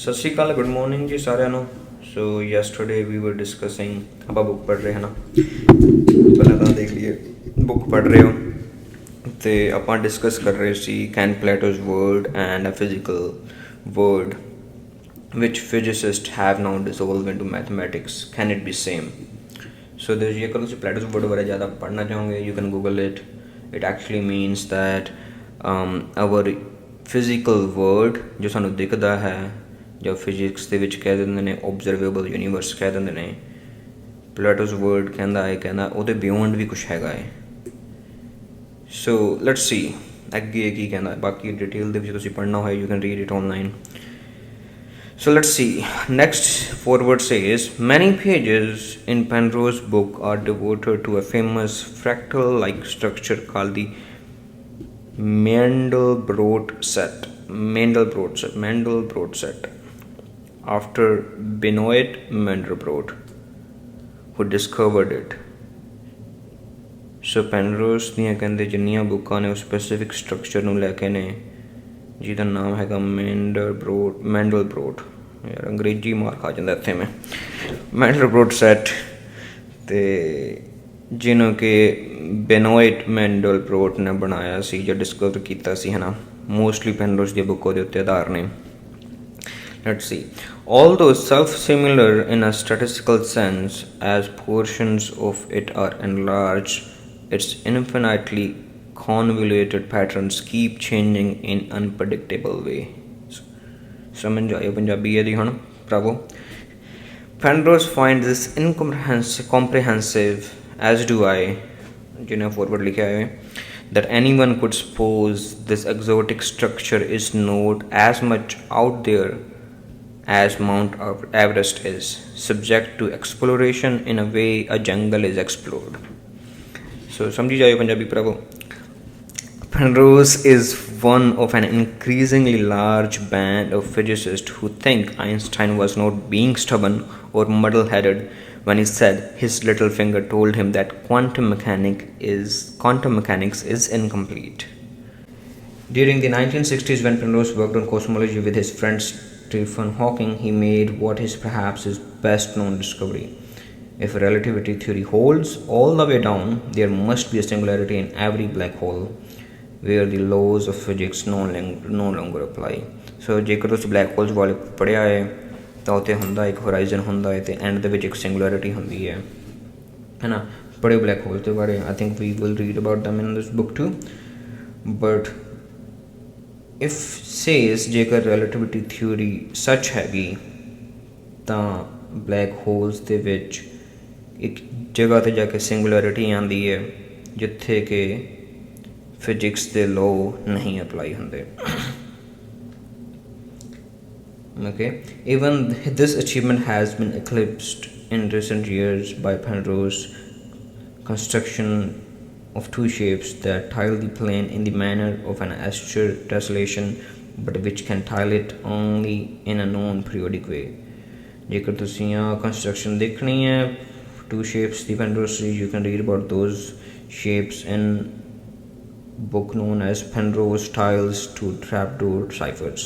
ਸਤਿ ਸ਼੍ਰੀ ਅਕਾਲ good morning ਜੀ ਸਾਰਿਆਂ ਨੂੰ। ਸੋ ਯੈਸਟਰਡੇ ਵੀ ਵਰ ਡਿਸਕਸਿੰਗ, ਆਪਾਂ ਬੁੱਕ ਪੜ੍ਹ ਰਹੇ ਹਾਂ ਨਾ, ਪਹਿਲਾਂ ਤਾਂ ਦੇਖ ਲਈਏ ਬੁੱਕ ਪੜ੍ਹ ਰਹੇ ਹੋ ਅਤੇ ਆਪਾਂ ਡਿਸਕਸ ਕਰ ਰਹੇ ਸੀ can Plato's world and a physical world which physicists have now dissolved into mathematics, can it be same? So ਜੇਕਰ ਤੁਸੀਂ ਪਲੈਟੋਜ਼ ਵਰਡ ਬਾਰੇ ਜ਼ਿਆਦਾ ਪੜ੍ਹਨਾ ਚਾਹੋਗੇ, you can google it. It actually means that our physical world ਜੋ ਸਾਨੂੰ ਦਿਖਦਾ ਹੈ, ਜਾਂ ਫਿਜ਼ਿਕਸ ਦੇ ਵਿੱਚ ਕਹਿ ਦਿੰਦੇ ਨੇ ਓਬਜ਼ਰਵੇਬਲ ਯੂਨੀਵਰਸ ਕਹਿ ਦਿੰਦੇ ਨੇ, ਪਲੈਟੋਜ਼ ਵਰਡ ਕਹਿੰਦਾ ਉਹਦੇ ਬਿਯੋਂਡ ਵੀ ਕੁਛ ਹੈਗਾ ਹੈ। ਸੋ ਲੈਟਸ ਸੀ ਅੱਗੇ ਕੀ ਕਹਿੰਦਾ, ਬਾਕੀ ਡਿਟੇਲ ਦੇ ਵਿੱਚ ਤੁਸੀਂ ਪੜ੍ਹਨਾ ਹੋਏ you can read it online. So let's see. Next forward says, many pages in Penrose book are devoted to a famous fractal-like structure called the Mandelbrot set, after Benoit Mandelbrot, who discovered it. So Penrose ਦੀਆਂ ਕਹਿੰਦੇ ਜਿੰਨੀਆਂ ਬੁੱਕਾਂ ਨੇ ਉਹ specific structure ਨੂੰ ਲੈ ਕੇ ਨੇ, ਜਿਹਦਾ ਨਾਮ ਹੈਗਾ ਮੈਂਡਲਬਰੋਟ। ਯਾਰ ਅੰਗਰੇਜ਼ੀ ਮਾਰ ਖਾ ਜਾਂਦਾ ਇੱਥੇ ਮੈਂ। ਮੈਂਡਲਬਰੋਟ ਸੈਟ, ਅਤੇ ਜਿਹਨੂੰ ਕਿ ਬੈਨੋਇਟ ਮੈਂਡਲਬਰੋਟ ਨੇ ਬਣਾਇਆ ਸੀ ਜਾਂ ਡਿਸਕਵਰ ਕੀਤਾ ਸੀ, ਹੈ ਨਾ। ਮੋਸਟਲੀ ਪੈਨਰੋਜ਼ ਦੀ ਬੁੱਕ ਉਹਦੇ ਉੱਤੇ ਆਧਾਰ ਨੇ। Let's see. Although self-similar in a statistical sense, as portions of it are enlarged, its infinitely convoluted patterns keep changing in unpredictable way. समझ आए पंजाबी है दी हुण भरावो। Penrose finds this incomprehensive, as do I, जिन्हें forward लिखा है, that anyone could suppose this exotic structure is not as much out there as Mount Everest is, subject to exploration in a way a jungle is explored. So समझी जाए Punjabi भरावो। Penrose is one of an increasingly large band of physicists who think Einstein was not being stubborn or muddle-headed when he said his little finger told him that quantum mechanics is incomplete. During the 1960s, when Penrose worked on cosmology with his friend Stephen Hawking, he made what is perhaps his best-known discovery. If relativity theory holds all the way down, there must be a singularity in every black hole, where the laws of physics no longer apply. So ਜੇਕਰ ਤੁਸੀਂ black holes ਬਾਰੇ ਪੜ੍ਹਿਆ ਹੈ ਤਾਂ ਉੱਥੇ ਹੁੰਦਾ ਇੱਕ horizon ਹੁੰਦਾ ਹੈ ਅਤੇ ਐਂਡ ਦੇ ਵਿੱਚ ਇੱਕ ਸਿੰਗੂਲੈਰਿਟੀ ਹੁੰਦੀ ਹੈ ਨਾ। ਪੜ੍ਹੇ ਬਲੈਕ ਹੋਲਸ ਦੇ ਬਾਰੇ, I think we will read about them in this book too. But if says ਜੇਕਰ ਰਿਲੇਟਿਵਿਟੀ ਥਿਊਰੀ ਸੱਚ ਹੈਗੀ ਤਾਂ ਬਲੈਕ ਹੋਲਸ ਦੇ ਵਿੱਚ ਇੱਕ ਜਗ੍ਹਾ 'ਤੇ ਜਾ ਕੇ ਸਿੰਗੂਲੈਰਿਟੀ ਆਉਂਦੀ ਹੈ ਜਿੱਥੇ ਕਿ ਫਿਜ਼ਿਕਸ ਦੇ ਲਾਅ ਨਹੀਂ ਅਪਲਾਈ ਹੁੰਦੇ। Okay, even this achievement has been eclipsed in recent years by Penrose's construction of two shapes that tile the plane in the manner of an asteroid tessellation, but which can tile it only in a known periodic way. ਜੇਕਰ ਤੁਸੀਂ ਆ construction ਦੇਖਣੀ ਹੈ two shapes the Penrose, you can read about those shapes in book known as Penrose Tiles to Trapdoor Ciphers.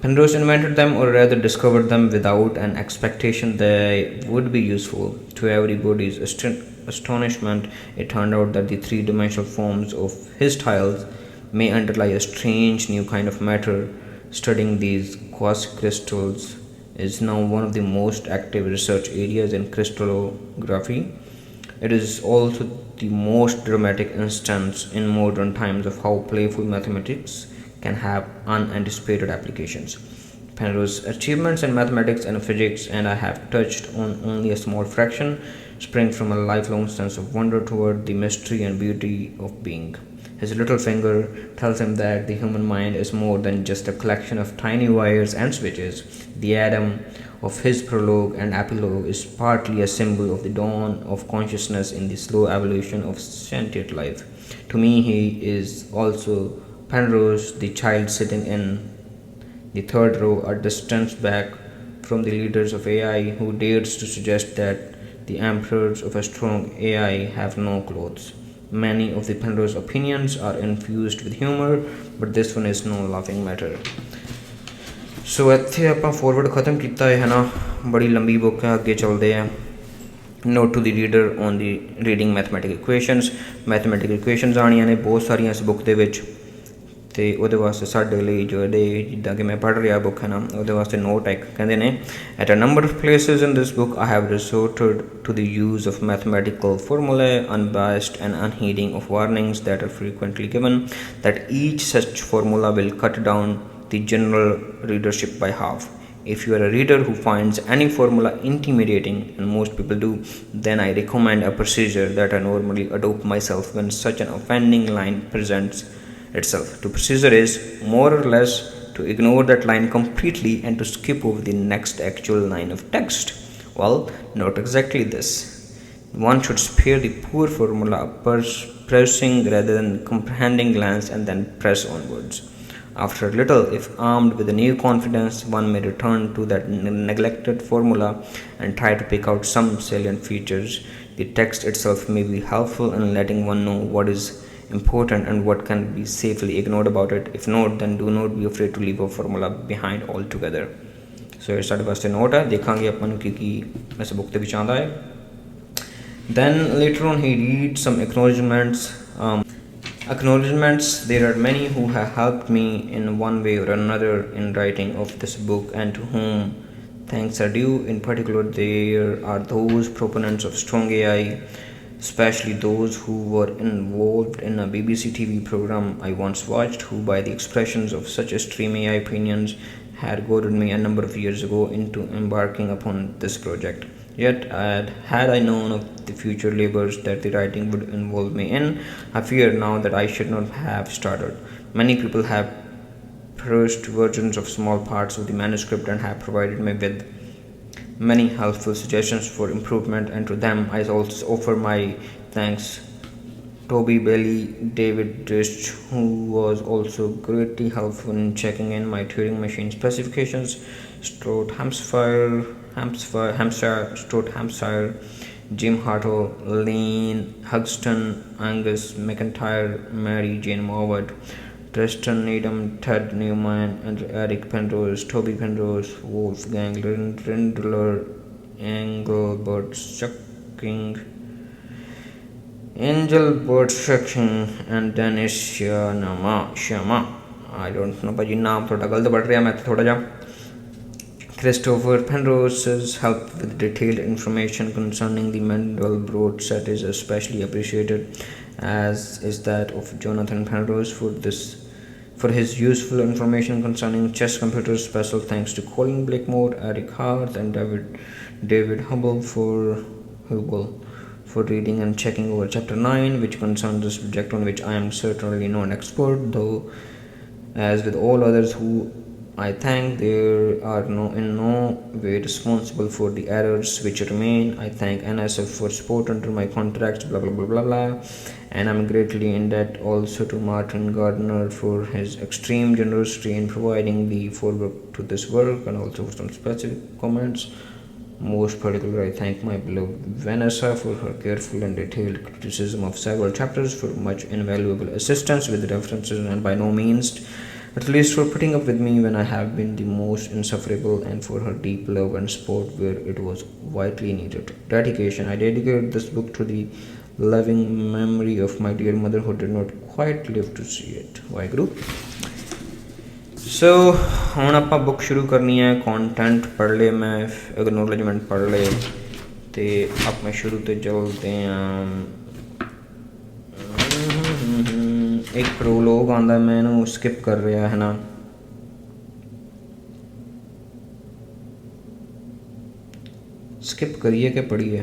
Penrose invented them, or rather discovered them, without an expectation they would be useful. To everybody's astonishment, it turned out that the three-dimensional forms of his tiles may underlie a strange new kind of matter. Studying these quasicrystals is now one of the most active research areas in crystallography. It is also the most dramatic instance in modern times of how playful mathematics can have unanticipated applications. Penrose's achievements in mathematics and physics, and I have touched on only a small fraction, spring from a lifelong sense of wonder toward the mystery and beauty of being. His little finger tells him that the human mind is more than just a collection of tiny wires and switches. The atom of his prologue and epilogue is partly a symbol of the dawn of consciousness in the slow evolution of sentient life. To me, he is also Penrose, the child sitting in the third row, a distance back from the leaders of AI who dares to suggest that the emperors of a strong AI have no clothes. Many of the Penrose opinions are infused with humor, but this one is no laughing matter. सो इत्थे आपां forward ख़त्म किया है ना, बड़ी लंबी book है, अगे चलते हैं। Note to the reader on the reading mathematical equations आनियां ने बहुत सारियां इस बुक दे विच, तो वो वास्ते साढ़े लिए जो जिदा कि मैं पढ़ रहा बुक है ना, वो वास्ते नोट एक कहते हैं, at a number of places in this book I have resorted to the use of mathematical formulae unbiased and unheeding of warnings that are frequently given that each such formula will cut down the general readership by half. If you are a reader who finds any formula intimidating, and most people do, then I recommend a procedure that I normally adopt myself when such an offending line presents itself. The procedure is more or less to ignore that line completely and to skip over the next actual line of text. Well, not exactly this. One should spare the poor formula a pressing rather than comprehending glance and then press onwards. After a little, if armed with a new confidence, one may return to that neglected formula and try to pick out some salient features. The text itself may be helpful in letting one know what is important and what can be safely ignored about it. If not, then do not be afraid to leave a formula behind altogether. So ये साढ़े वास्ते note है, देखांगे अपन की इस book के विच आंदा है. Then later on he reads some acknowledgements. There are many who have helped me in one way or another in writing of this book and to whom thanks are due. In particular, there are those proponents of strong AI, especially those who were involved in a BBC TV program I once watched, who by the expressions of such extreme AI opinions had goaded me a number of years ago into embarking upon this project. Yet, had I known of the future labors that the writing would involve me in, I fear now that I should not have started. Many people have perused versions of small parts of the manuscript and have provided me with many helpful suggestions for improvement, and to them I also offer my thanks. Toby Bailey, David Drist, who was also greatly helpful in checking in my Turing machine specifications, Stroud Hampshire, Jim Hartle, Lane Hugston, Angus McIntyre, Mary Jane Mowat, Tristan Needham, Ted Newman, and Eric Penrose, Toby Penrose, Wolfgang Rindler, Engelbert Shucking, and Dennis Shama. I don't know, but you naam thoda galat pad raha main thoda ja. Christopher Penrose's help with detailed information concerning the Mandelbrot set is especially appreciated, as is that of Jonathan Penrose for his useful information concerning chess computers. Special thanks to Colin Blakemore, Eric Hart, and David Hubble for reading and checking over Chapter 9, which concerns a subject on which I am certainly no expert, though, as with all others who I thank, they are in no way responsible for the errors which remain. I thank NSF for support under my contracts, blah blah blah blah blah, and I'm greatly in debt also to Martin Gardner for his extreme generosity in providing the foreword to this work, and also for some specific comments. Most particularly, I thank my beloved Vanessa for her careful and detailed criticism of several chapters, for much invaluable assistance with references, and by no means at least for putting up with me when I have been the most insufferable, and for her deep love and support where it was vitally needed. Dedication. I dedicate this book to the loving memory of my dear mother who did not quite live to see it. Waheguru. सो हुण आपां book शुरू करनी है. Content पढ़ ले, मैं acknowledgement पढ़ ले, तो आप शुरू तो चलते हैं. एक प्रोलोग आंदा, मैं इनू स्किप कर रहा है ना. स्किप करिए कि पढ़िए?